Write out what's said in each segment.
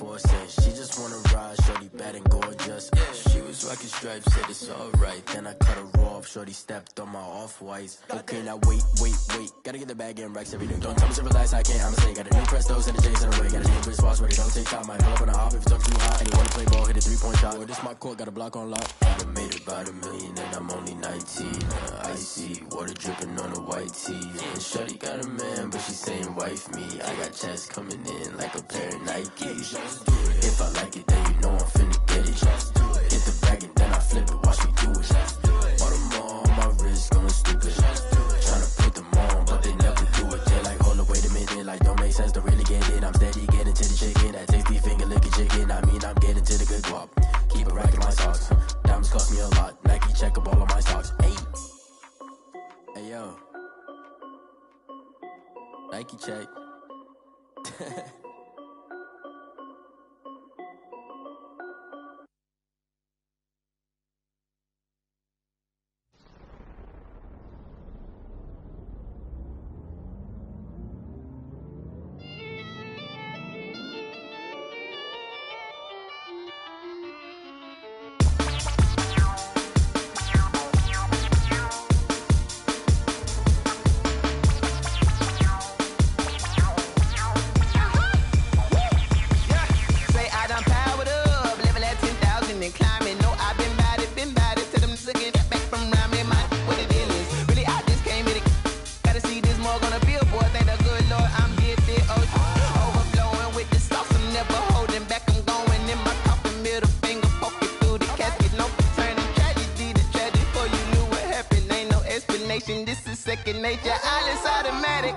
4 cents. She just wanna ride, shorty bad and gorgeous. She was rocking stripes, said it's alright. Then I cut her off, shorty stepped on my off-whites. Okay, now wait. Gotta get the bag and racks every day. Don't tell me to relax, I can't, I'ma say. Got a new Prestos and a J's in the way. Got a new Chris Foss ready, don't take time. Might pull up on a hop if it's talking too hot. And you wanna play ball, hit a 3-point shot. Well, this my court, got a block on lock. I done made about $1 million and I'm only 19. Icy, water dripping on a white tee. And shorty got a man, but she saying wife me. I got checks coming in like a pair of Nikes. If I like it, then you know I'm finna get it. Get the bag and then I flip it, watch me do it. All them all on my wrist going stupid. Tryna put them on, but they never do it. They're like, hold up, wait a minute, like don't make sense to really get it. I'm steady getting to the chicken, that tasty finger licking chicken. I mean, I'm getting to the good guap. Keep it racking my socks. Diamonds cost me a lot. Nike check up all of my socks. Hey yo, Nike check. This is second nature, all is automatic.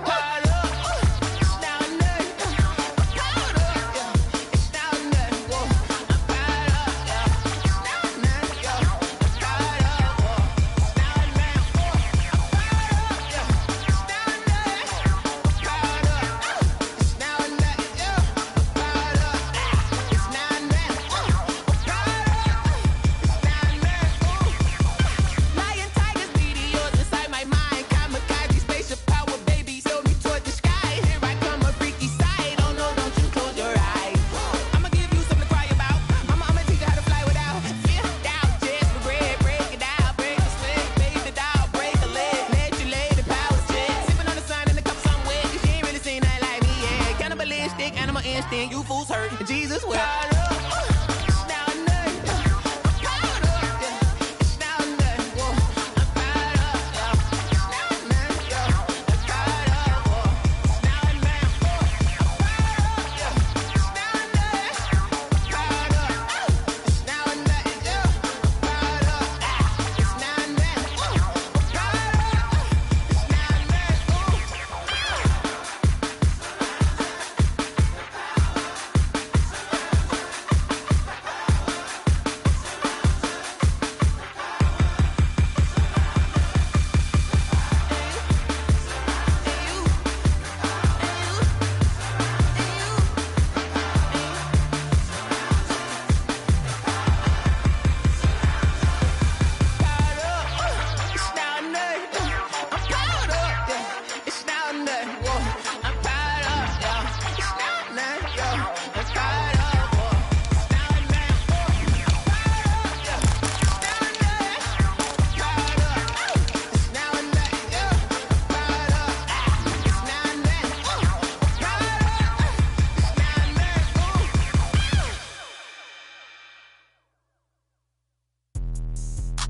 You fools hurt. Jesus will.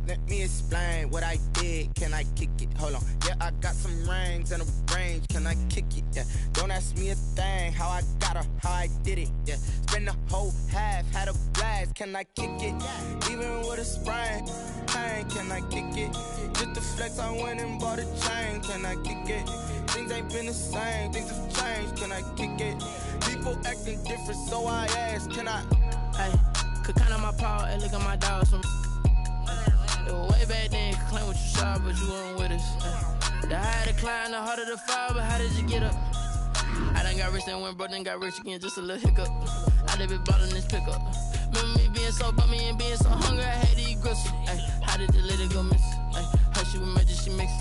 Let me explain what I did. Can I kick it? Hold on. Yeah, I got some rings and a range. Can I kick it? Yeah. Don't ask me a thing. How I got her, how I did it. Yeah. Spend the whole half, had a blast. Can I kick it? Even with a sprain. Pain, can I kick it? Just the flex, I went and bought a chain. Can I kick it? Things ain't been the same. Things have changed. Can I kick it? People acting different, so I ask. Can I? Hey, could count on my power and look at my dogs from. Way back then, you could claim what you saw, but you weren't with us. The higher the climb, the harder the fall, but how did you get up? I done got rich and went broke, then got rich again, just a little hiccup. I done been bought in this pickup. Remember me being so bummy and being so hungry, I had to eat gristle. How did the lady go miss? Her she was magic, she mixed.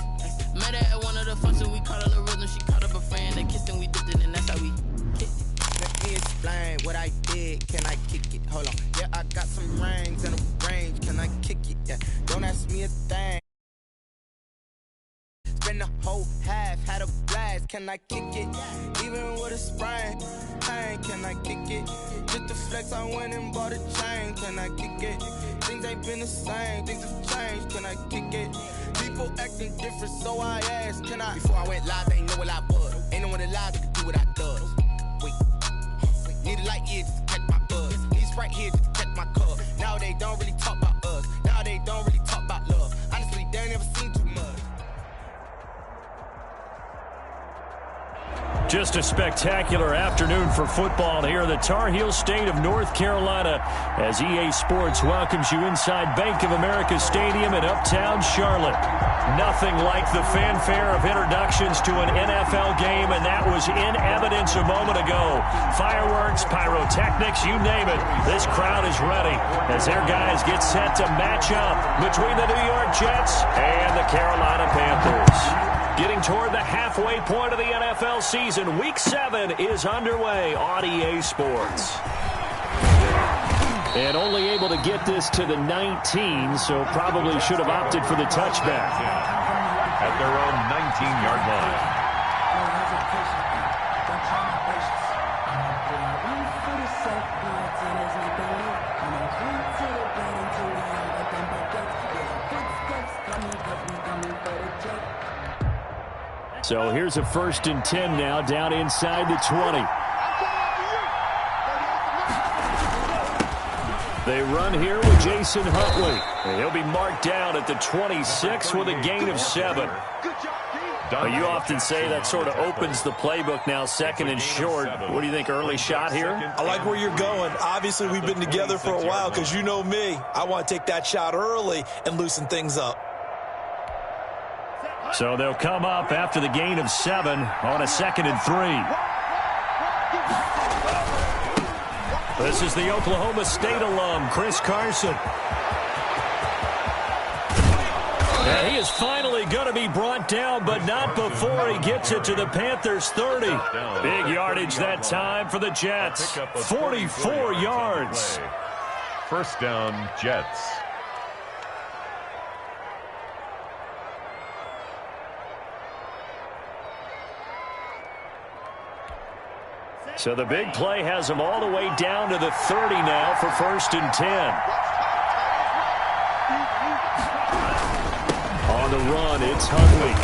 Met her at one of the functions, we caught a little rhythm. She caught up a friend, they kissed and we dipped it, and that's how we kicked it. Let me explain what I did, can I kick it? Hold on, yeah, I got some rings and a range, can I kick it? Yeah, don't ask me a thing. Spend the whole half, had a blast, can I kick it? Even with a sprain, pain, can I kick it? Just to flex, I went and bought a chain, can I kick it? Things ain't been the same, things have changed, can I kick it? People acting different, so I asked, can I? Before I went live, they ain't know what I was. Ain't no one alive that could do what I does. Wait, need a light here just to catch my buzz. Need Sprite here just to catch my cup. Now they don't really talk about us. Now they don't really talk about love. Honestly, they ain't never seen too much. Just a spectacular afternoon for football here in the Tar Heel state of North Carolina as EA Sports welcomes you inside Bank of America Stadium in uptown Charlotte. Nothing like the fanfare of introductions to an NFL game, and that was in evidence a moment ago. Fireworks, pyrotechnics, you name it. This crowd is ready as their guys get set to match up between the New York Jets and the Carolina Panthers. Getting toward the halfway point of the NFL season, Week 7 is underway on EA Sports. And only able to get this to the 19, so probably should have opted for the touchback. At their own 19-yard line. So here's a 1st and 10 now, down inside the 20. They run here with Jason Huntley. And he'll be marked down at the 26 with a gain of 7. You often say that sort of opens the playbook now, 2nd and short. What do you think, early shot here? I like where you're going. Obviously, we've been together for a while because you know me. I want to take that shot early and loosen things up. So they'll come up after the gain of 7 on a 2nd and 3. This is the Oklahoma State alum, Chris Carson. And he is finally going to be brought down, but not before he gets it to the Panthers' 30. Big yardage that time for the Jets. 44 yards. 1st down, Jets. So the big play has them all the way down to the 30 now for 1st and 10. On the run, it's Huntley.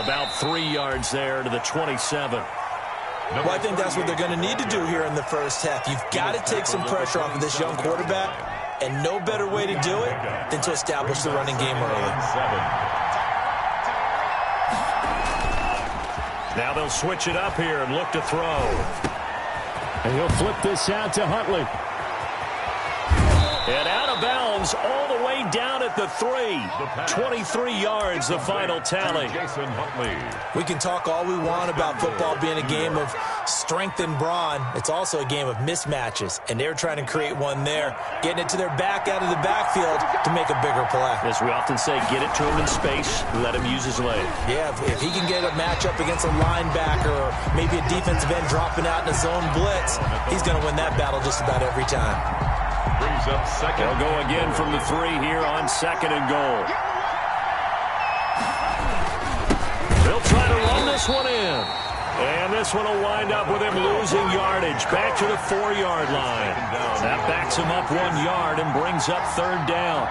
About 3 yards there to the 27. Well, I think that's what they're going to need to do here in the first half. You've got to take some pressure off of this young quarterback, and no better way to do it than to establish the running game early. Now they'll switch it up here and look to throw. And he'll flip this out to Huntley. And out of bounds all the way down at the 3. 23 yards, the final tally. We can talk all we want about football being a game of strength and brawn. It's also a game of mismatches, and they're trying to create one there, getting it to their back out of the backfield to make a bigger play. As we often say, get it to him in space, let him use his leg. Yeah, if he can get a matchup against a linebacker or maybe a defensive end dropping out in a zone blitz, he's going to win that battle just about every time. Brings up 2nd. They'll go again from the 3 here on 2nd and goal. They'll try to run this one in. And this one will wind up with him losing yardage back to the 4-yard line. That backs him up 1 yard and brings up 3rd down.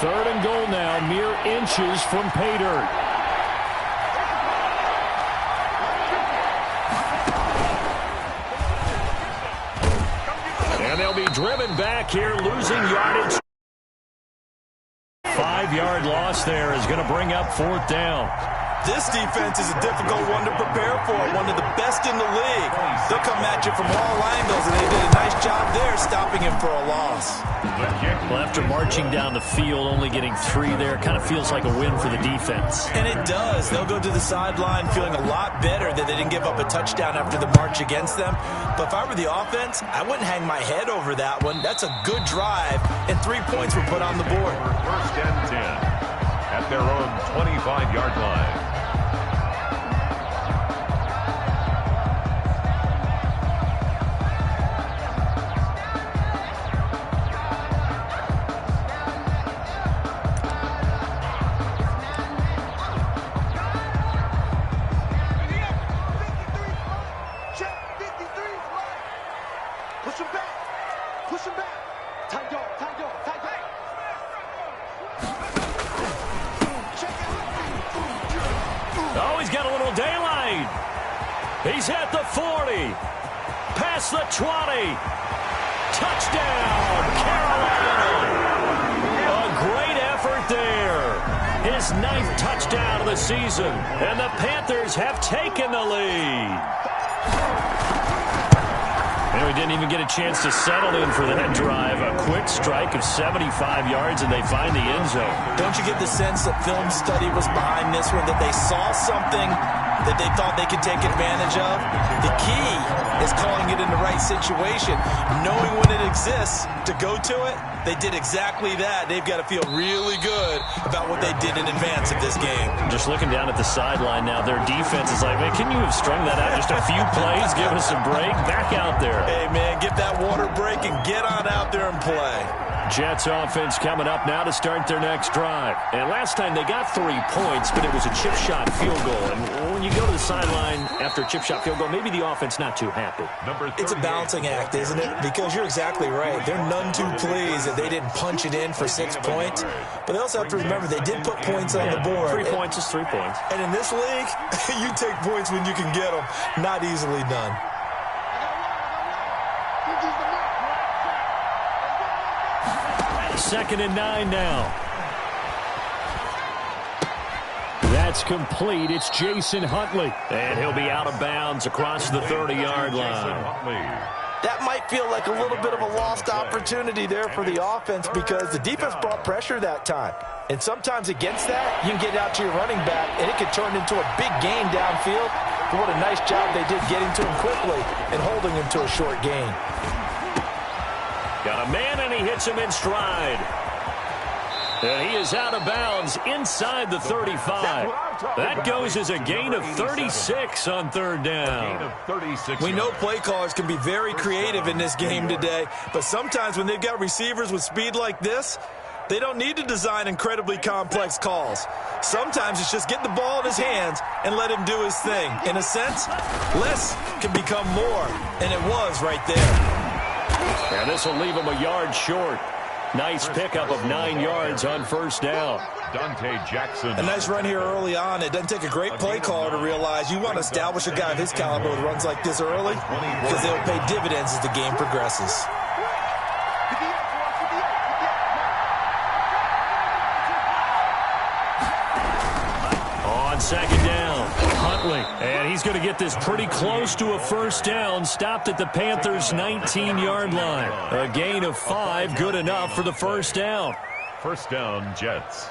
Third and goal now, mere inches from pay dirt. And they'll be driven back here, losing yardage. 5-yard loss there is going to bring up 4th down. This defense is a difficult one to prepare for, one of the best in the league. They'll come at you from all angles, and they did a nice job there stopping him for a loss. Well, after marching down the field, only getting 3 there, kind of feels like a win for the defense. And it does. They'll go to the sideline feeling a lot better that they didn't give up a touchdown after the march against them. But if I were the offense, I wouldn't hang my head over that one. That's a good drive, and 3 points were put on the board. 1st and 10 at their own 25-yard line. Oh, he's got a little daylight. He's at the 40. Past the 20. Touchdown, Carolina. A great effort there. His 9th touchdown of the season. And the Panthers have taken the lead. And we didn't even get a chance to settle in for that drive. A quick strike of 75 yards, and they find the end zone. Don't you get the sense that film study was behind this one, that they saw something that they thought they could take advantage of? The key is calling it in the right situation, knowing when it exists to go to it. They did exactly that. They've got to feel really good about what they did in advance of this game. Just looking down at the sideline now, their defense is like, man, can you have strung that out just a few plays, give us a break, back out there. Hey, man, get that water break and get on out there and play. Jets offense coming up now to start their next drive. And last time they got 3 points, but it was a chip shot field goal. And when you go to the sideline after a chip shot field goal, maybe the offense not too happy. It's a balancing act, isn't it? Because you're exactly right. They're none too pleased that they didn't punch it in for 6 points. But they also have to remember they did put points on the board. 3 points is 3 points. And in this league, you take points when you can get them. Not easily done. Second and 9 now. That's complete. It's Jason Huntley. And he'll be out of bounds across the 30-yard line. That might feel like a little bit of a lost opportunity there for the offense because the defense brought pressure that time. And sometimes against that, you can get out to your running back, and it could turn into a big gain downfield. But what a nice job they did getting to him quickly and holding him to a short gain. Got a man, and he hits him in stride. And he is out of bounds inside the 35. That goes as a gain of 36 on third down. We know play callers can be very creative in this game today, but sometimes when they've got receivers with speed like this, they don't need to design incredibly complex calls. Sometimes it's just get the ball in his hands and let him do his thing. In a sense, less can become more, and it was right there. And this will leave him a yard short. Nice pickup of 9 yards on first down. Dante Jackson. A nice run here early on. It doesn't take a great play caller to realize you want to establish a guy of his caliber with runs like this early because they'll pay dividends as the game progresses. On second down, Huntley. And he's going to get this pretty close to a first down. Stopped at the Panthers' 19-yard line. A gain of 5, good enough for the first down. First down, Jets.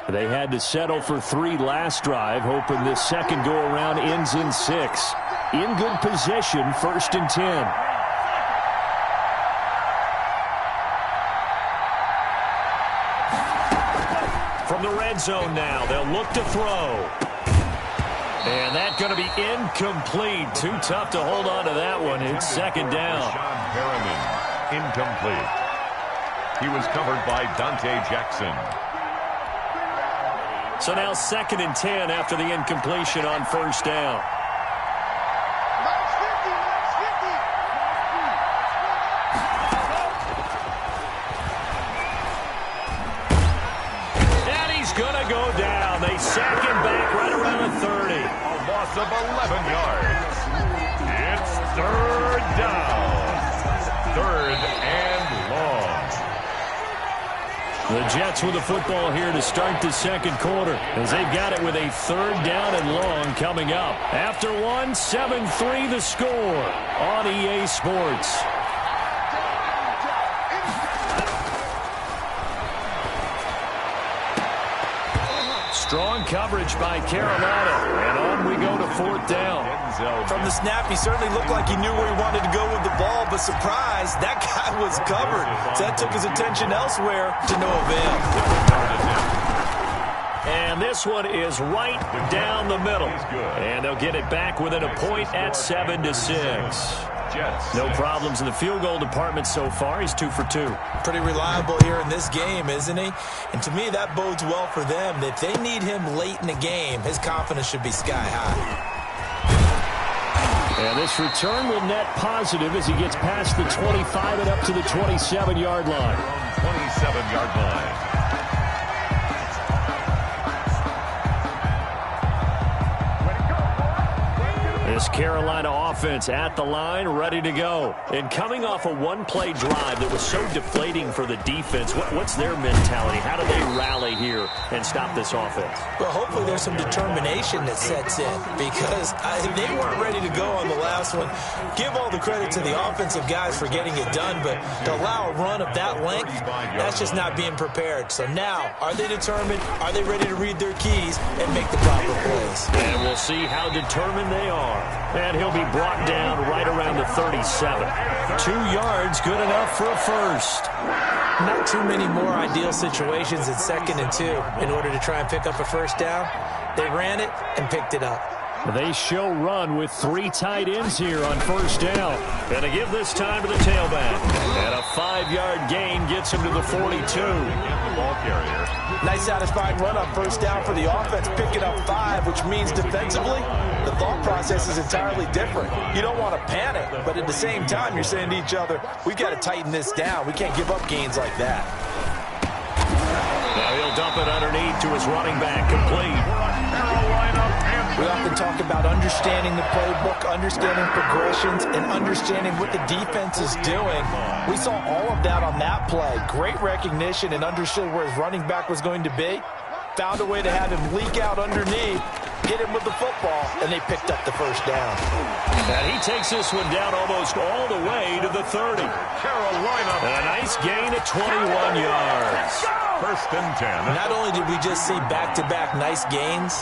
They had to settle for 3 last drive, hoping this second go-around ends in 6. In good position, first and 10. From the red zone now, they'll look to throw. And that's going to be incomplete. Too tough to hold on to that one. It's second down. Sean Perriman, incomplete. He was covered by Dante Jackson. So now second and 10 after the incompletion on first down. Gonna go down. They sack him back right around the 30. A loss of 11 yards. It's third down. Third and long. The Jets with the football here to start the second quarter as they've got it with a third down and long coming up. After one, 7-3 the score on EA Sports. Strong coverage by Carolina. And on we go to 4th down. From the snap, he certainly looked like he knew where he wanted to go with the ball, but surprise, that guy was covered. So that took his attention elsewhere to no avail. And this one is right down the middle. And they'll get it back within a point at 7-6. No problems in the field goal department so far. He's 2 for 2. Pretty reliable here in this game, isn't he? And to me, that bodes well for them. If they need him late in the game, his confidence should be sky high. And this return will net positive as he gets past the 25 and up to the 27-yard line. 27-yard line. This Carolina offense at the line, ready to go. And coming off a one-play drive that was so deflating for the defense, what's their mentality? How do they rally here and stop this offense? Well, hopefully there's some determination that sets in because they weren't ready to go on the last one. Give all the credit to the offensive guys for getting it done, but to allow a run of that length, that's just not being prepared. So now, are they determined? Are they ready to read their keys and make the proper plays? And we'll see how determined they are. And he'll be brought down right around the 37. 2 yards, good enough for a first. Not too many more ideal situations at 2nd and 2 in order to try and pick up a first down. They ran it and picked it up. They show run with 3 tight ends here on first down. Gonna give this time to the tailback. And a 5-yard gain gets him to the 42. Ball carrier. Nice satisfying run on first down for the offense, picking up 5, which means defensively, the thought process is entirely different. You don't want to panic, but at the same time, you're saying to each other, we've got to tighten this down. We can't give up gains like that. Now he'll dump it underneath to his running back, complete. We often talk about understanding the playbook, understanding progressions, and understanding what the defense is doing. We saw all of that on that play. Great recognition and understood where his running back was going to be. Found a way to have him leak out underneath, hit him with the football, and they picked up the first down. And he takes this one down almost all the way to the 30. Carolina. And a nice gain of 21 yards. 1st and 10. Not only did we just see back-to-back nice gains,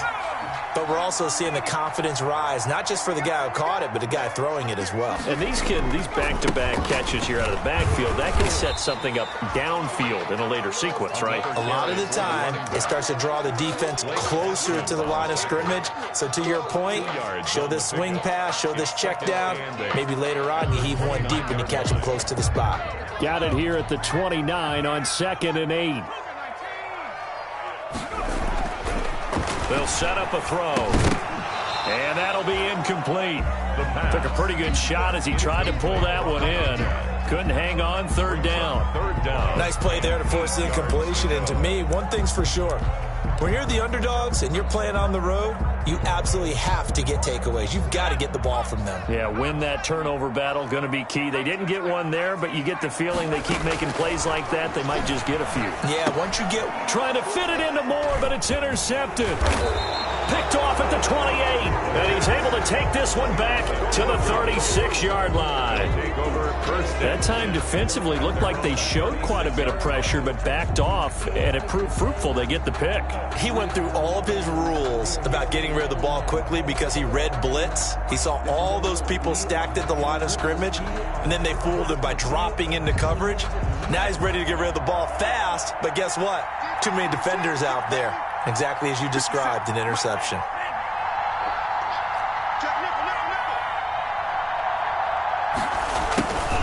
but we're also seeing the confidence rise, not just for the guy who caught it, but the guy throwing it as well. And these back-to-back catches here out of the backfield, that can set something up downfield in a later sequence, right? A lot of the time, it starts to draw the defense closer to the line of scrimmage. So to your point, show this swing pass, show this check down. Maybe later on, you heave one deep and you catch him close to the spot. Got it here at the 29 on 2nd and 8. They'll set up a throw. And that'll be incomplete. Took a pretty good shot as he tried to pull that one in. Couldn't hang on, 3rd down. Nice play there to force the incompletion. And to me, one thing's for sure. When you're the underdogs and you're playing on the road, you absolutely have to get takeaways. You've got to get the ball from them. Yeah, win that turnover battle, going to be key. They didn't get one there, but you get the feeling they keep making plays like that, they might just get a few. Yeah, once you get... Trying to fit it into Moore, but it's intercepted. Picked off at the 28, and he's able to take this one back to the 36-yard line. That time defensively looked like they showed quite a bit of pressure, but backed off, and it proved fruitful. They get the pick. He went through all of his rules about getting rid of the ball quickly because he read blitz. He saw all those people stacked at the line of scrimmage, and then they fooled him by dropping into coverage. Now he's ready to get rid of the ball fast, but guess what? Too many defenders out there. Exactly as you described, an interception.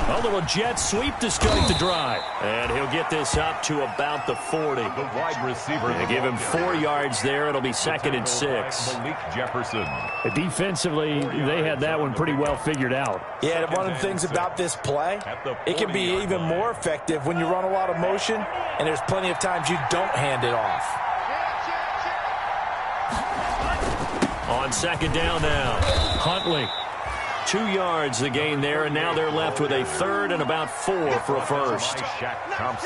A little jet sweep to start the drive. And he'll get this up to about the 40. The wide receiver. They give him 4 yards there. It'll be 2nd and 6. Malik Jefferson. Defensively, they had that one pretty well figured out. Yeah, and one of the things about this play, it can be even more effective when you run a lot of motion, and there's plenty of times you don't hand it off. On 2nd down now, Huntley. 2 yards the gain there, and now they're left with a 3rd and about 4 for a first.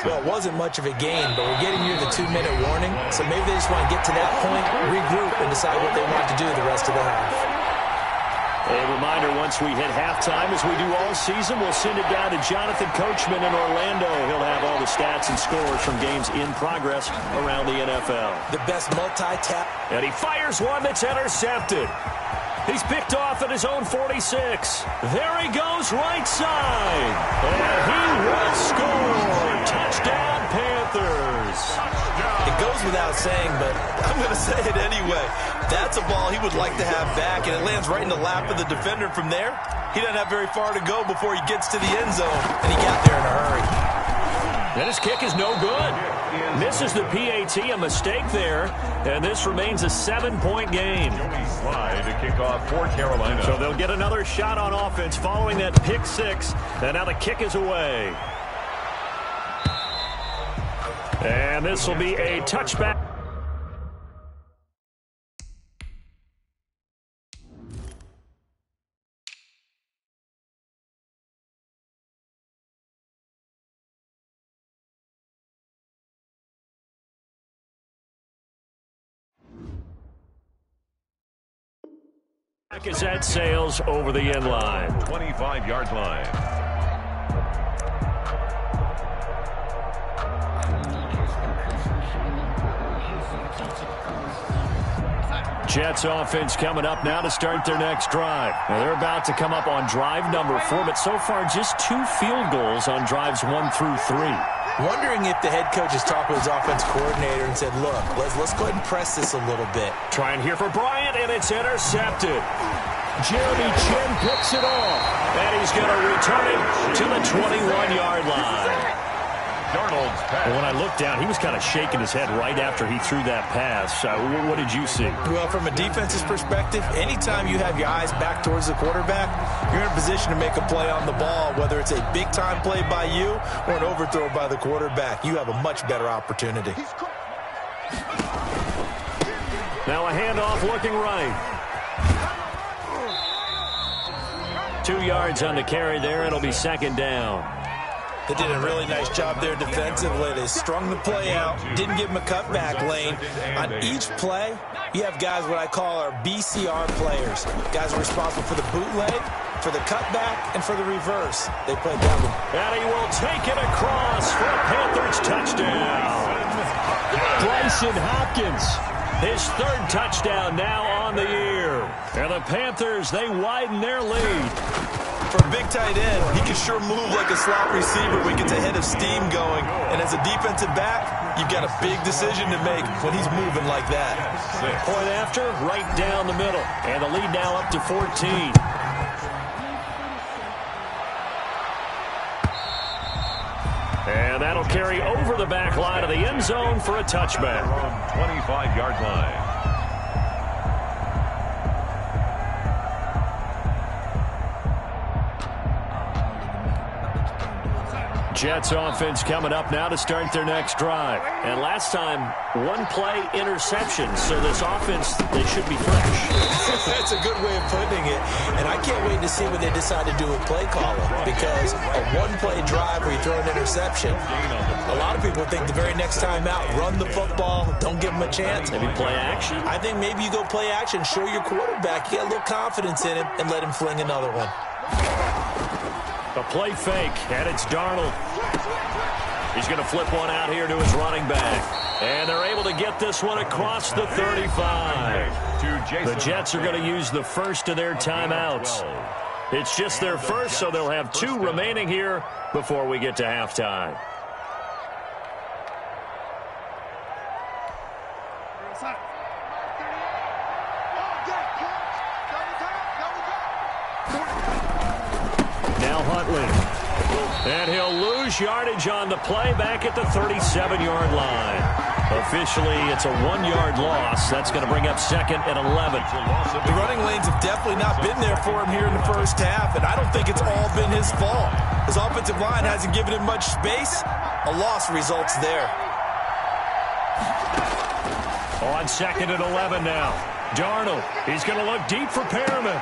Well, it wasn't much of a gain, but we're getting near the 2-minute warning, so maybe they just want to get to that point, regroup, and decide what they want to do the rest of the half. A reminder, once we hit halftime, as we do all season, we'll send it down to Jonathan Coachman in Orlando. He'll have all the stats and scores from games in progress around the NFL. The best multi-tap. And he fires one that's intercepted. He's picked off at his own 46. There he goes, right side. And he will score. Touchdown, Panthers. It goes without saying, but I'm going to say it anyway. That's a ball he would like to have back, and it lands right in the lap of the defender from there. He doesn't have very far to go before he gets to the end zone, and he got there in a hurry. And his kick is no good. Misses the PAT, a mistake there, and this remains a 7-point game. Slide to kick off for Carolina. So they'll get another shot on offense following that pick six, and now the kick is away. And this will be a touchback. As that sails over the end line. 25-yard line. Jets offense coming up now to start their next drive. Now they're about to come up on drive number 4, but so far just 2 field goals on drives 1 through 3. Wondering if the head coach has talked with his offense coordinator and said, look, let's go ahead and press this a little bit. Trying here for Bryant, and it's intercepted. Jeremy Chin picks it off, and he's going to return it to the 21-yard line. Darnold's pass. When I looked down, he was kind of shaking his head right after he threw that pass. What did you see? Well, from a defense's perspective, anytime you have your eyes back towards the quarterback, you're in a position to make a play on the ball, whether it's a big-time play by you or an overthrow by the quarterback. You have a much better opportunity. Now a handoff looking right. 2 yards on the carry there. It'll be second down. They did a really nice job there defensively. They strung the play out, didn't give him a cutback lane. On each play, you have guys what I call our BCR players. Guys are responsible for the bootleg, for the cutback, and for the reverse. They played that one. And he will take it across for a Panthers touchdown. Bryson Hopkins, his 3rd touchdown now on the year. And the Panthers, they widen their lead. For a big tight end, he can sure move like a slot receiver when he gets a head of steam going. And as a defensive back, you've got a big decision to make when he's moving like that. Point after, right down the middle. And the lead now up to 14. And that'll carry over the back line of the end zone for a touchback. 25-yard line. Jets offense coming up now to start their next drive. And last time, 1 play interception. So this offense, they should be fresh. That's a good way of putting it. And I can't wait to see what they decide to do with play calling. Because a 1-play drive where you throw an interception, a lot of people think the very next time out, run the football, don't give them a chance. Maybe play action? I think maybe you go play action, show your quarterback, you get a little confidence in him, and let him fling another one. A play fake, and it's Darnold. He's going to flip one out here to his running back. And they're able to get this one across the 35. The Jets are going to use the first of their timeouts. It's just their first, so they'll have 2 remaining here before we get to halftime. Now Huntley. And he'll lose yardage on the play back at the 37-yard line. Officially, it's a 1-yard loss. That's going to bring up second and 11. The running lanes have definitely not been there for him here in the first half, and I don't think it's all been his fault. His offensive line hasn't given him much space. A loss results there. On second and 11 now. Darnold, he's going to look deep for Perriman.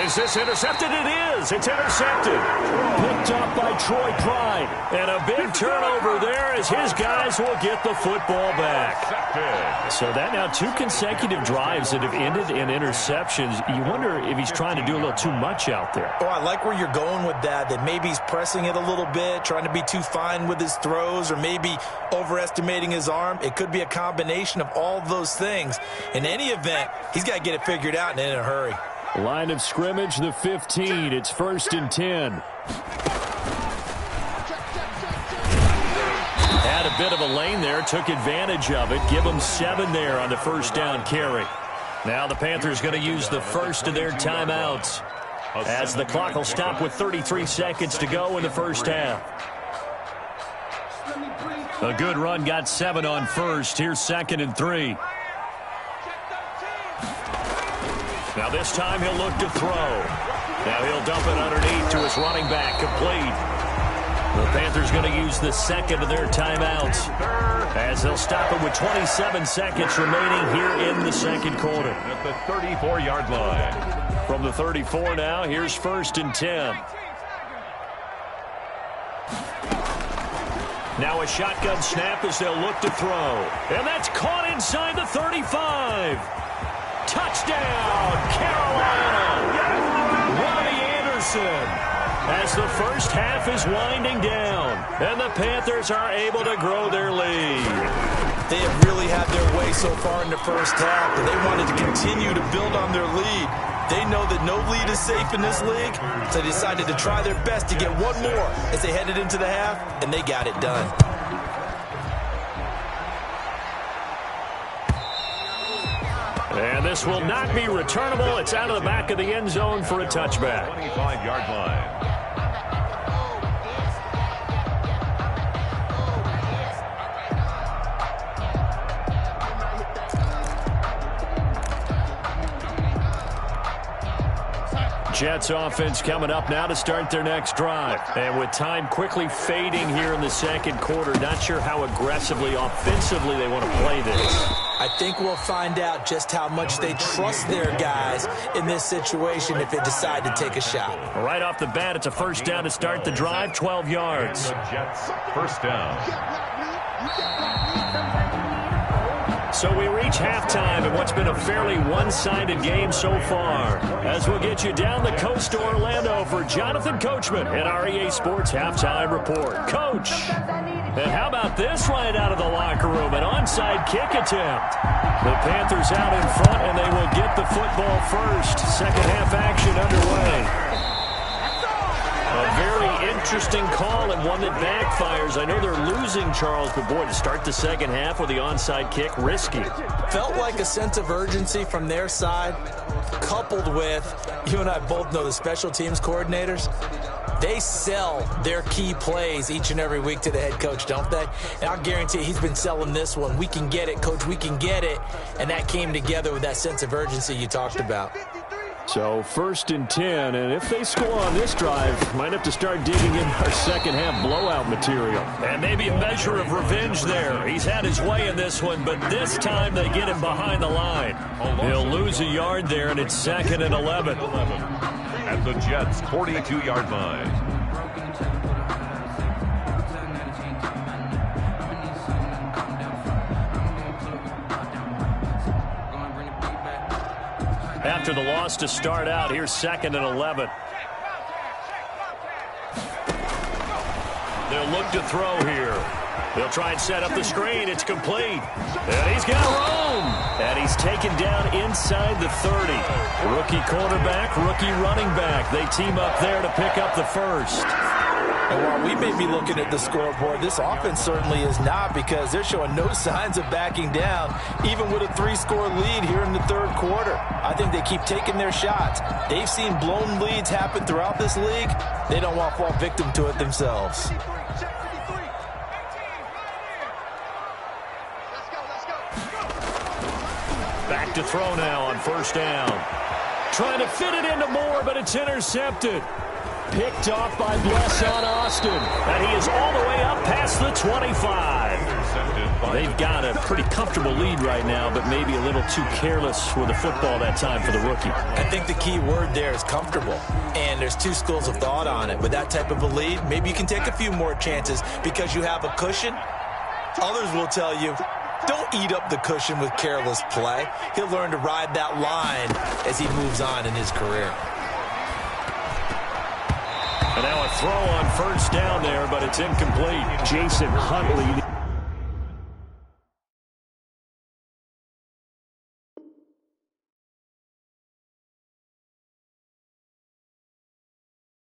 Is this intercepted? It is. It's intercepted. Picked up by Troy Pride. And a big turnover there as as his guys will get the football back. So that now 2 consecutive drives that have ended in interceptions. You wonder if he's trying to do a little too much out there. Oh, I like where you're going with that maybe he's pressing it a little bit, trying to be too fine with his throws, or maybe overestimating his arm. It could be a combination of all of those things. In any event, he's got to get it figured out and in a hurry. Line of scrimmage, the 15. It's 1st and 10. Had a bit of a lane there, took advantage of it. Give them 7 there on the first down carry. Now the Panthers going to use the first of their timeouts, as the clock will stop with 33 seconds to go in the first half. A good run, got 7 on first. Here's 2nd and 3. Now this time he'll look to throw. Now he'll dump it underneath to his running back, complete. The Panthers going to use the second of their timeouts, as they'll stop it with 27 seconds remaining here in the second quarter. At the 34-yard line. From the 34 now, here's 1st and 10. Now a shotgun snap as they'll look to throw. And that's caught inside the 35. Touchdown, Carolina! Robbie Anderson. As the first half is winding down, and the Panthers are able to grow their lead. They have really had their way so far in the first half, but they wanted to continue to build on their lead. They know that no lead is safe in this league, so they decided to try their best to get one more as they headed into the half, and they got it done. And this will not be returnable. It's out of the back of the end zone for a touchback. 25-yard line. Jets offense coming up now to start their next drive. And with time quickly fading here in the second quarter, not sure how aggressively, offensively they want to play this. I think we'll find out just how much they trust their guys in this situation if they decide to take a shot. Right off the bat, it's a first down to start the drive, 12 yards. The Jets, first down. So we reach halftime in what's been a fairly one-sided game so far, as we'll get you down the coast to Orlando for Jonathan Coachman at our EA Sports Halftime Report. Coach, and how about this right out of the locker room, an onside kick attempt. The Panthers out in front, and they will get the football first. Second half action underway. A very interesting call and one that backfires. I know they're losing, Charles, but boy, to start the second half with the onside kick, risky. Felt like a sense of urgency from their side, coupled with, you and I both know the special teams coordinators, they sell their key plays each and every week to the head coach, don't they? And I'll guarantee you he's been selling this one. We can get it, coach, we can get it. And that came together with that sense of urgency you talked about. So 1st and 10, and if they score on this drive, might have to start digging in our second half blowout material. And maybe a measure of revenge there. He's had his way in this one, but this time they get him behind the line. He'll lose a yard there, and it's 2nd and 11. At the Jets' 42-yard line. After the loss to start out, here's 2nd and 11. They'll look to throw here. They'll try and set up the screen. It's complete. And he's got room. And he's taken down inside the 30. Rookie quarterback, rookie running back. They team up there to pick up the first. And while we may be looking at the scoreboard, this offense certainly is not, because they're showing no signs of backing down, even with a 3-score lead here in the third quarter. I think they keep taking their shots. They've seen blown leads happen throughout this league. They don't want to fall victim to it themselves. Back to throw now on first down. Trying to fit it into Moore, but it's intercepted. Picked off by Blesson Austin. And he is all the way up past the 25. They've got a pretty comfortable lead right now, but maybe a little too careless with the football that time for the rookie. I think the key word there is comfortable. And there's two schools of thought on it. With that type of a lead, maybe you can take a few more chances because you have a cushion. Others will tell you, don't eat up the cushion with careless play. He'll learn to ride that line as he moves on in his career. And now a throw on first down there, but it's incomplete. Jason Huntley.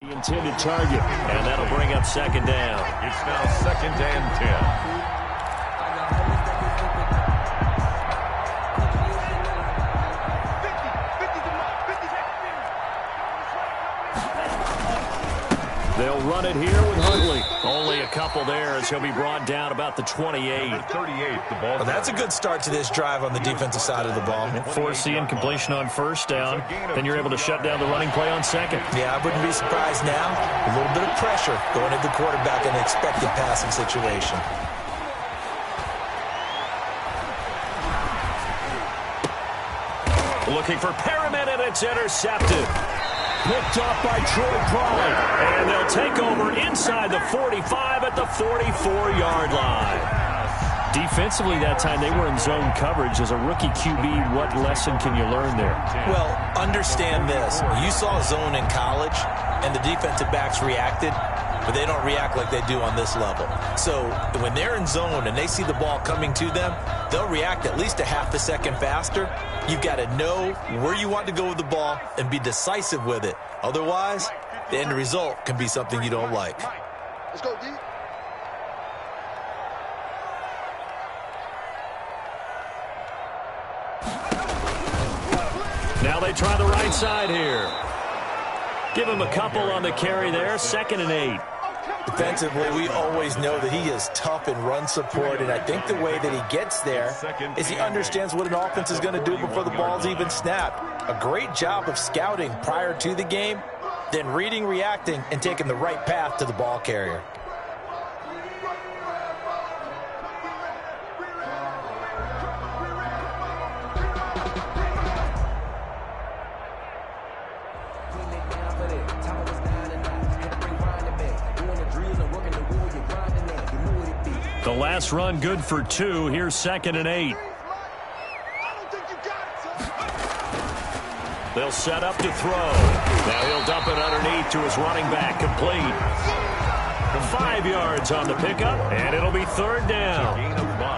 The intended target, and that'll bring up second down. It's now 2nd and 10. They'll run it here with Huntley. Only a couple there as he'll be brought down about the 28. The 38, the ball. Well, that's a good start to this drive on the defensive side of the ball. Force the incompletion on first down. Then you're able to shut down the running play on second. Yeah, I wouldn't be surprised now. A little bit of pressure going at the quarterback in an expected passing situation. Looking for Perriman, and it's intercepted. Picked off by Troy Pride. And they'll take over inside the 45 at the 44-yard line. Defensively that time, they were in zone coverage. As a rookie QB, what lesson can you learn there? Well, understand this. You saw zone in college, and the defensive backs reacted, but they don't react like they do on this level. So when they're in zone and they see the ball coming to them, they'll react at least a half a second faster. You've got to know where you want to go with the ball and be decisive with it. Otherwise, the end result can be something you don't like. Let's go, D. Now they try the right side here. Give him a couple on the carry there. 2nd and 8. Defensively, we always know that he is tough in run support, and I think the way that he gets there is he understands what an offense is going to do before the ball's even snapped. A great job of scouting prior to the game, then reading, reacting, and taking the right path to the ball carrier. The last run good for 2. Here's 2nd and 8. They'll set up to throw. Now he'll dump it underneath to his running back. Complete. 5 yards on the pickup, and it'll be 3rd down.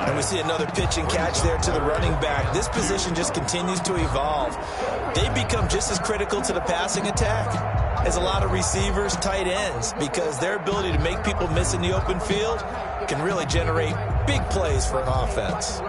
And we see another pitch and catch there to the running back. This position just continues to evolve. They become just as critical to the passing attack as a lot of receivers, tight ends, because their ability to make people miss in the open field can really generate big plays for an offense.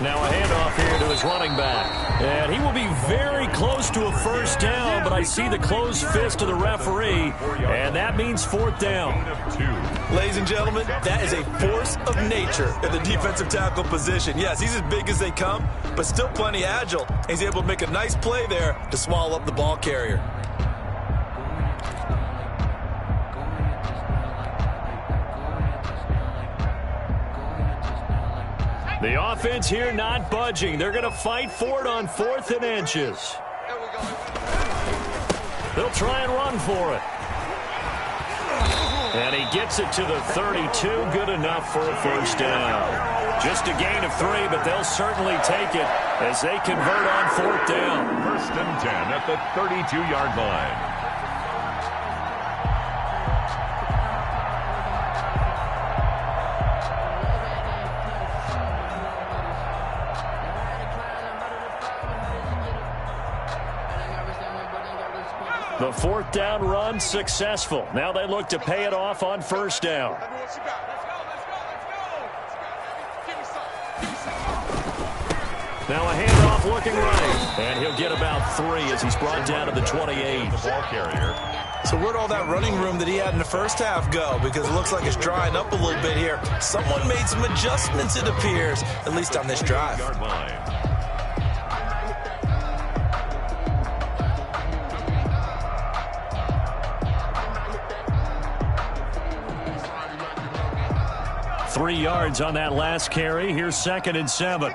Now a handoff here to his running back. And he will be very close to a first down, but I see the closed fist of the referee, and that means 4th down. Ladies and gentlemen, that is a force of nature in the defensive tackle position. Yes, he's as big as they come, but still plenty agile. He's able to make a nice play there to swallow up the ball carrier. The offense here not budging. They're going to fight for it on 4th and inches. They'll try and run for it. And he gets it to the 32. Good enough for a first down. Just a gain of 3, but they'll certainly take it as they convert on 4th down. 1st and 10 at the 32-yard line. The 4th down run successful. Now they look to pay it off on first down. Now a handoff looking right. And he'll get about 3 as he's brought down to the 28. The ball carrier. So where'd all that running room that he had in the first half go? Because it looks like it's drying up a little bit here. Someone made some adjustments, it appears, at least on this drive. 3 yards on that last carry. Here's 2nd and 7.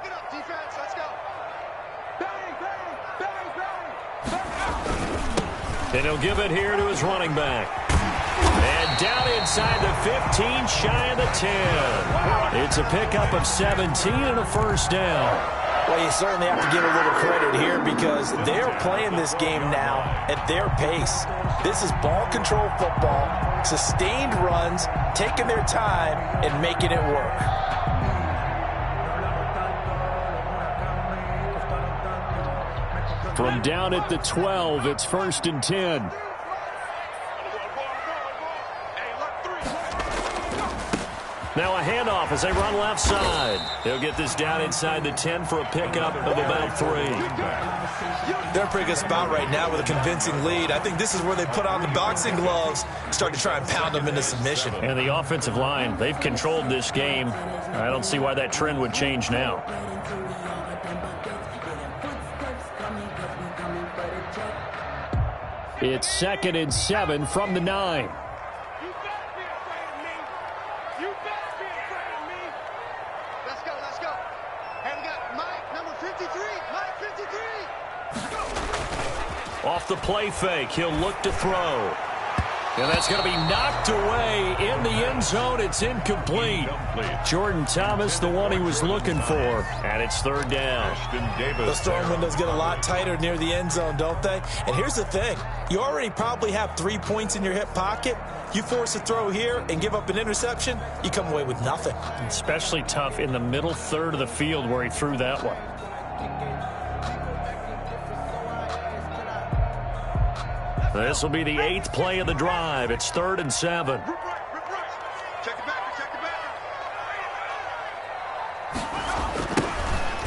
And he'll give it here to his running back. And down inside the 15, shy of the 10. It's a pickup of 17 and a first down. Well, you certainly have to give a little credit here because they're playing this game now at their pace. This is ball control football, sustained runs, taking their time, and making it work. From down at the 12, it's 1st and 10. Now a handoff as they run left side. They'll get this down inside the 10 for a pickup of about 3. They're in a pretty good spot right now with a convincing lead. I think this is where they put on the boxing gloves, start to try and pound them into submission. And the offensive line, they've controlled this game. I don't see why that trend would change now. It's 2nd and 7 from the 9. Off the play fake, he'll look to throw. And that's going to be knocked away in the end zone. It's incomplete. Jordan Thomas, the one he was looking for. And it's 3rd down. Those throwing windows get a lot tighter near the end zone, don't they? And here's the thing. You already probably have 3 points in your hip pocket. You force a throw here and give up an interception, you come away with nothing. Especially tough in the middle third of the field where he threw that one. This will be the 8th play of the drive. It's 3rd and 7.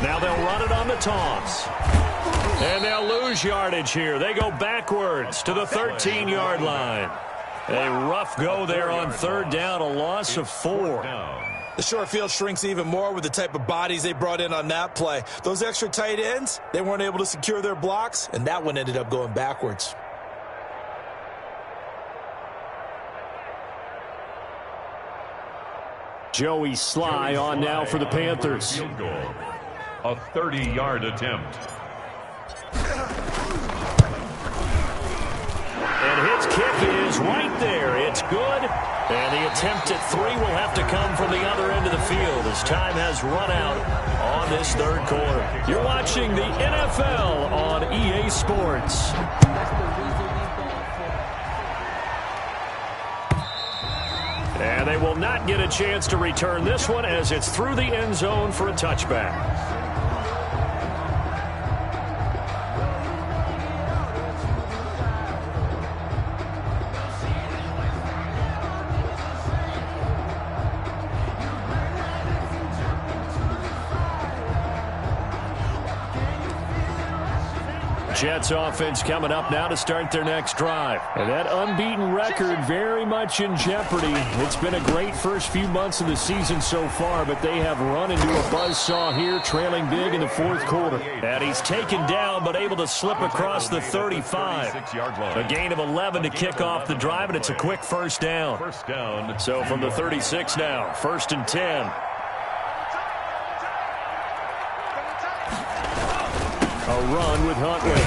Now they'll run it on the toss. And they'll lose yardage here. They go backwards to the 13-yard line. A rough go there on 3rd down, a loss of 4. The short field shrinks even more with the type of bodies they brought in on that play. Those extra tight ends, they weren't able to secure their blocks, and that one ended up going backwards. Joey Sly on now for the Panthers. A 30-yard attempt. And his kick is right there. It's good. And the attempt at 3 will have to come from the other end of the field as time has run out on this 3rd quarter. You're watching the NFL on EA Sports. And they will not get a chance to return this one as it's through the end zone for a touchback. Jets offense coming up now to start their next drive. And that unbeaten record very much in jeopardy. It's been a great first few months of the season so far, but they have run into a buzzsaw here, trailing big in the 4th quarter. And he's taken down, but able to slip across the 35. A gain of 11 to kick off the drive, and it's a quick first down. So from the 36 now, 1st and 10. A run with Huntley.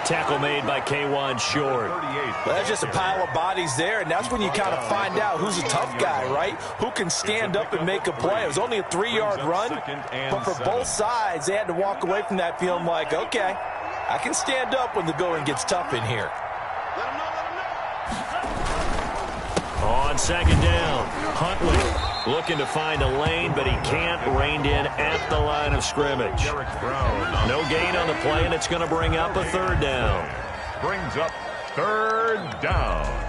Tackle made by K1 Short. Well, that's just a pile of bodies there, and that's when you kind of find out who's a tough guy, right? Who can stand up and make a play. It was only a 3-yard run, but for both sides, they had to walk away from that feeling like, okay, I can stand up when the going gets tough in here. On 2nd down, Huntley looking to find a lane, but he can't. Reined in at the line of scrimmage. No gain on the play, and it's going to bring up a 3rd down. Brings up 3rd down.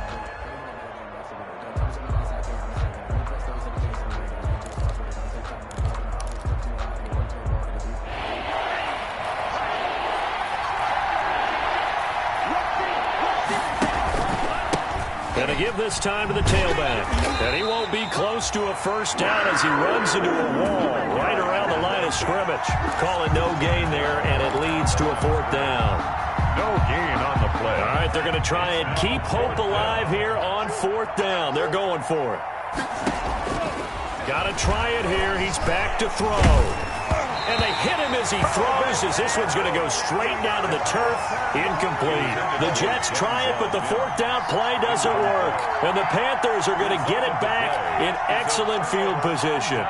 Going to give this time to the tailback. And he won't be close to a first down as he runs into a wall right around the line of scrimmage. Calling no gain there, and it leads to a 4th down. No gain on the play. All right, they're going to try and keep hope alive here on 4th down. They're going for it. Got to try it here. He's back to throw. And they hit him as he throws, as this one's going to go straight down to the turf. Incomplete. The Jets try it, but the fourth down play doesn't work. And the Panthers are going to get it back in excellent field position.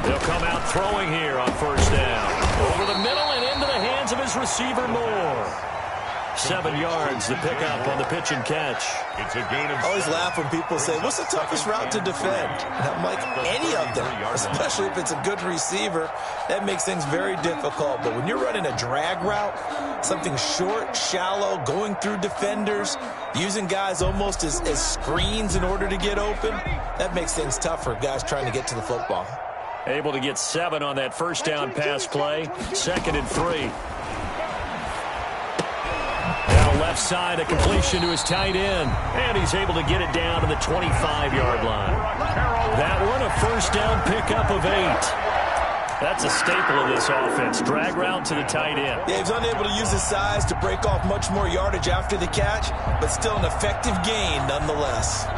They'll come out throwing here on first down. Over the middle and into the hands of his receiver, Moore. 7 yards, the pickup on the pitch and catch. It's a gain of... I always laugh when people say, what's the toughest route to defend? And I'm like, any of them, especially if it's a good receiver. That makes things very difficult. But when you're running a drag route, something short, shallow, going through defenders, using guys almost as screens in order to get open, that makes things tough for guys trying to get to the football. Able to get 7 on that first down pass play. 2nd and 3. Now left side, a completion to his tight end. And he's able to get it down to the 25-yard line. That one, a first down pickup of 8. That's a staple of this offense. Drag route to the tight end. Yeah, he's unable to use his size to break off much more yardage after the catch, but still an effective gain nonetheless.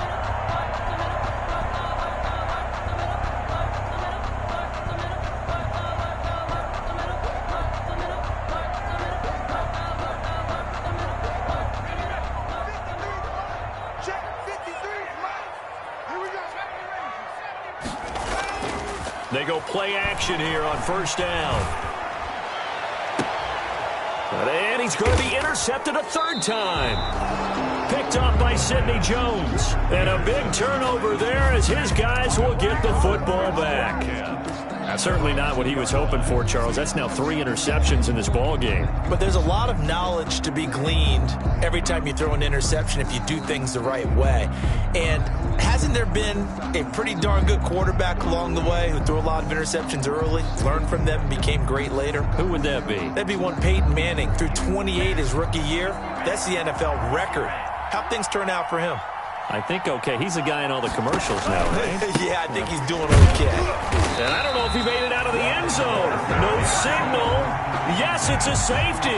They go play action here on first down. And he's going to be intercepted a 3rd time. Picked up by Sidney Jones. And a big turnover there as his guys will get the football back. Certainly not what he was hoping for, Charles. That's now 3 interceptions in this ball game. But there's a lot of knowledge to be gleaned every time you throw an interception if you do things the right way. And hasn't there been a pretty darn good quarterback along the way who threw a lot of interceptions early, learned from them, and became great later? Who would that be? That'd be one Peyton Manning. Threw 28 his rookie year. That's the NFL record. How'd things turn out for him? I think okay. He's a guy in all the commercials now, right? Yeah, I think he's doing okay. And I don't know if he made it out of the end zone. No signal. Yes, it's a safety.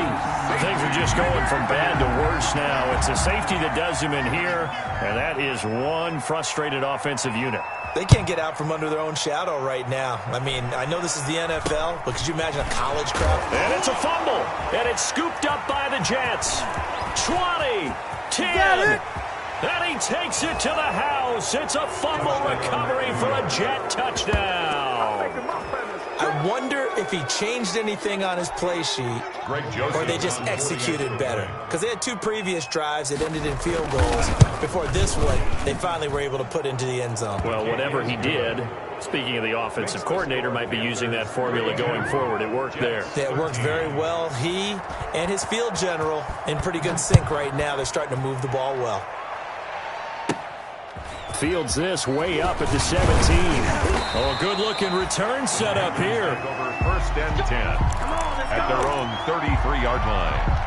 Things are just going from bad to worse now. It's a safety that does him in here, and that is one frustrated offensive unit. They can't get out from under their own shadow right now. I mean, I know this is the NFL, but could you imagine a college crowd? And it's a fumble, and it's scooped up by the Jets. 20, 10. And he takes it to the house. It's a fumble recovery for a Jet touchdown. I wonder if he changed anything on his play sheet or they just executed better. Because they had 2 previous drives that ended in field goals. Before this one, they finally were able to put into the end zone. Well, whatever he did, speaking of the offensive coordinator, might be using that formula going forward. It worked there. Yeah, it worked very well. He and his field general in pretty good sync right now. They're starting to move the ball well. Fields this way up at the 17. Oh, good-looking return set up here. Over 1st and 10 at their own 33-yard line.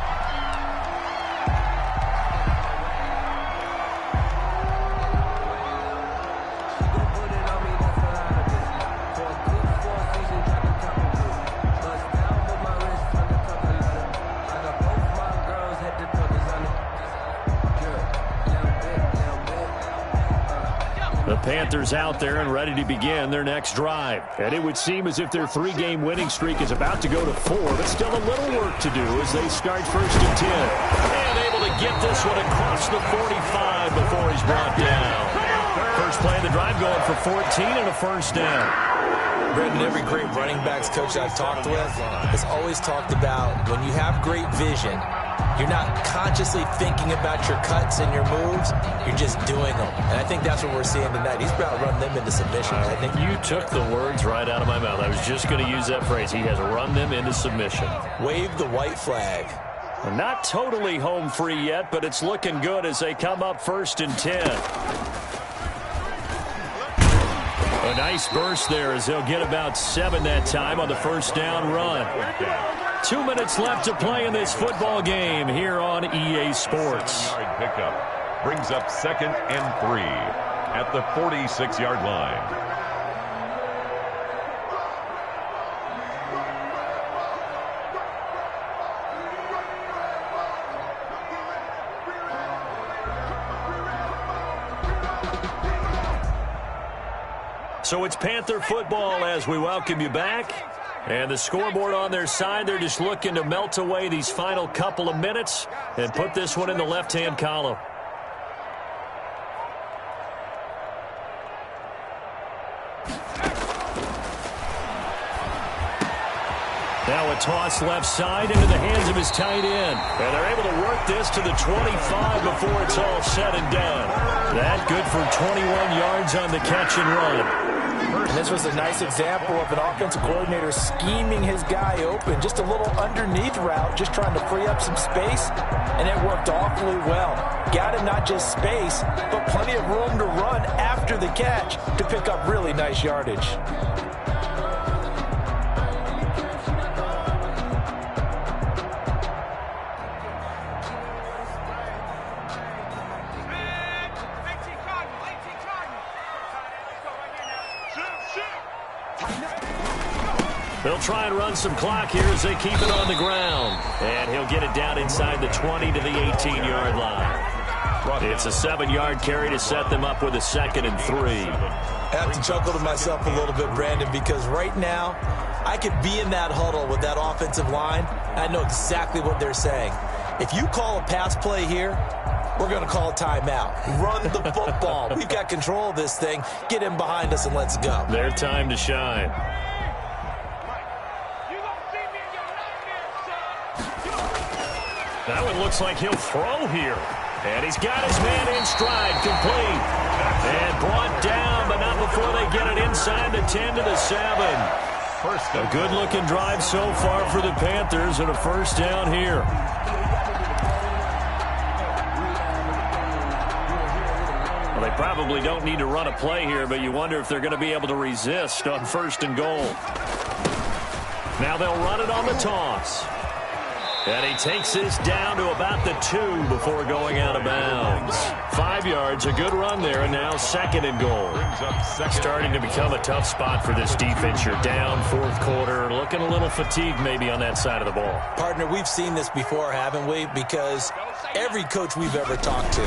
The Panthers out there and ready to begin their next drive. And it would seem as if their 3-game winning streak is about to go to 4, but still a little work to do as they start 1st and 10. And able to get this one across the 45 before he's brought down. First play of the drive going for 14 and a first down. Brendan, every great running backs coach I've talked with has always talked about when you have great vision, you're not consciously thinking about your cuts and your moves. You're just doing them. And I think that's what we're seeing tonight. He's about to run them into submission. I think you took the words right out of my mouth. I was just going to use that phrase. He has run them into submission. Wave the white flag. Well, not totally home free yet, but it's looking good as they come up 1st and 10. A nice burst there as they'll get about 7 that time on the first down run. 2 minutes left to play in this football game here on EA Sports. Pickup brings up 2nd and 3 at the 46-yard line. So it's Panther football as we welcome you back. And the scoreboard on their side, they're just looking to melt away these final couple of minutes and put this one in the left-hand column. Now a toss left side into the hands of his tight end. And they're able to work this to the 25 before it's all said and done. That good for 21 yards on the catch and run. And this was a nice example of an offensive coordinator scheming his guy open. Just a little underneath route, just trying to free up some space. And it worked awfully well. Got him not just space, but plenty of room to run after the catch to pick up really nice yardage. They'll try and run some clock here as they keep it on the ground. And he'll get it down inside the 20 to the 18-yard line. It's a 7-yard carry to set them up with a 2nd and 3. I have to chuckle to myself a little bit, Brandon, because right now I could be in that huddle with that offensive line. I know exactly what they're saying. If you call a pass play here, we're going to call a timeout. Run the football. We've got control of this thing. Get in behind us and let's go. Their time to shine. That one looks like he'll throw here. And he's got his man in stride, complete. And brought down, but not before they get it inside the 10 to the 7. A good-looking drive so far for the Panthers and a first down here. Well, they probably don't need to run a play here, but you wonder if they're going to be able to resist on 1st and goal. Now they'll run it on the toss. And he takes this down to about the 2 before going out of bounds. 5 yards, a good run there, and now 2nd and goal. Starting to become a tough spot for this defense. You're down 4th quarter, looking a little fatigued maybe on that side of the ball. Partner, we've seen this before, haven't we? Because every coach we've ever talked to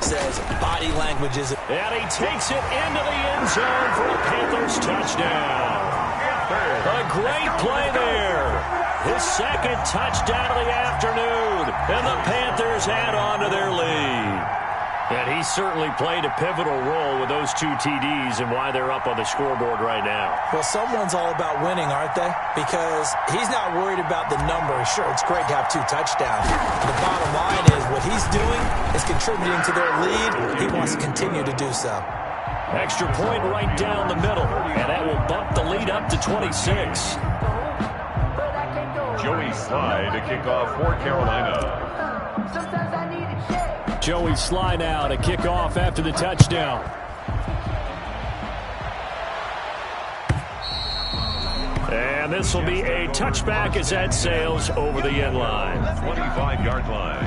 says body language is... And he takes it into the end zone for a Panthers touchdown. A great play there. His 2nd touchdown of the afternoon, and the Panthers add on to their lead. And he certainly played a pivotal role with those 2 TDs and why they're up on the scoreboard right now. Well, someone's all about winning, aren't they? Because he's not worried about the number. Sure, it's great to have 2 touchdowns. The bottom line is what he's doing is contributing to their lead. He wants to continue to do so. Extra point right down the middle, and that will bump the lead up to 26. Joey Sly to kick off for Carolina. Joey Sly now to kick off after the touchdown. And this will be a touchback as that sails over the end line. 25-yard line.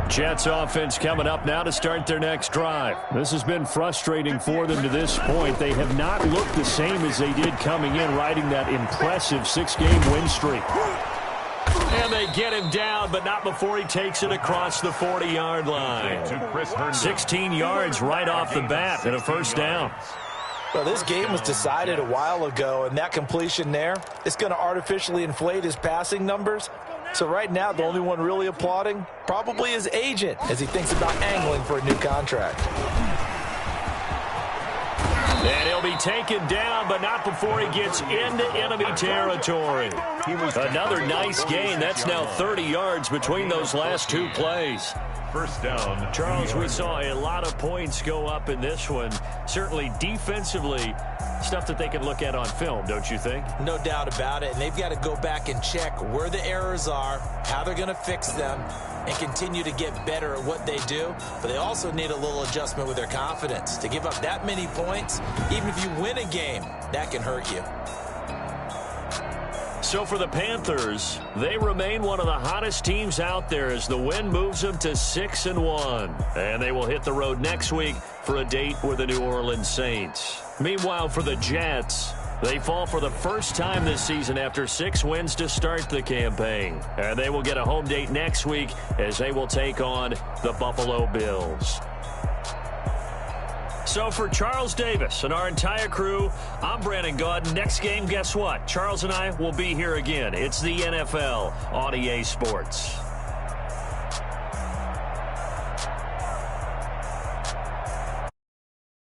Jets offense coming up now to start their next drive. This has been frustrating for them to this point. They have not looked the same as they did coming in, riding that impressive 6-game win streak. And they get him down, but not before he takes it across the 40-yard line. 16 yards right off the bat and a first down. Well, this game was decided a while ago, and that completion there is going to artificially inflate his passing numbers. So right now, the only one really applauding probably his agent as he thinks about angling for a new contract. And he'll be taken down, but not before he gets into enemy territory. Another nice gain. That's now 30 yards between those last 2 plays. First down. Charles, we saw a lot of points go up in this one. Certainly defensively, stuff that they can look at on film, don't you think? No doubt about it. And they've got to go back and check where the errors are, how they're going to fix them, and continue to get better at what they do. But they also need a little adjustment with their confidence. To give up that many points, even if you win a game, that can hurt you. So for the Panthers, they remain one of the hottest teams out there as the win moves them to 6-1. And they will hit the road next week for a date with the New Orleans Saints. Meanwhile, for the Jets, They fall for the first time this season after 6 wins to start the campaign. And they will get a home date next week as they will take on the Buffalo Bills. So for Charles Davis and our entire crew, I'm Brandon Gaudin. Next game, guess what? Charles and I will be here again. It's the NFL on EA Sports.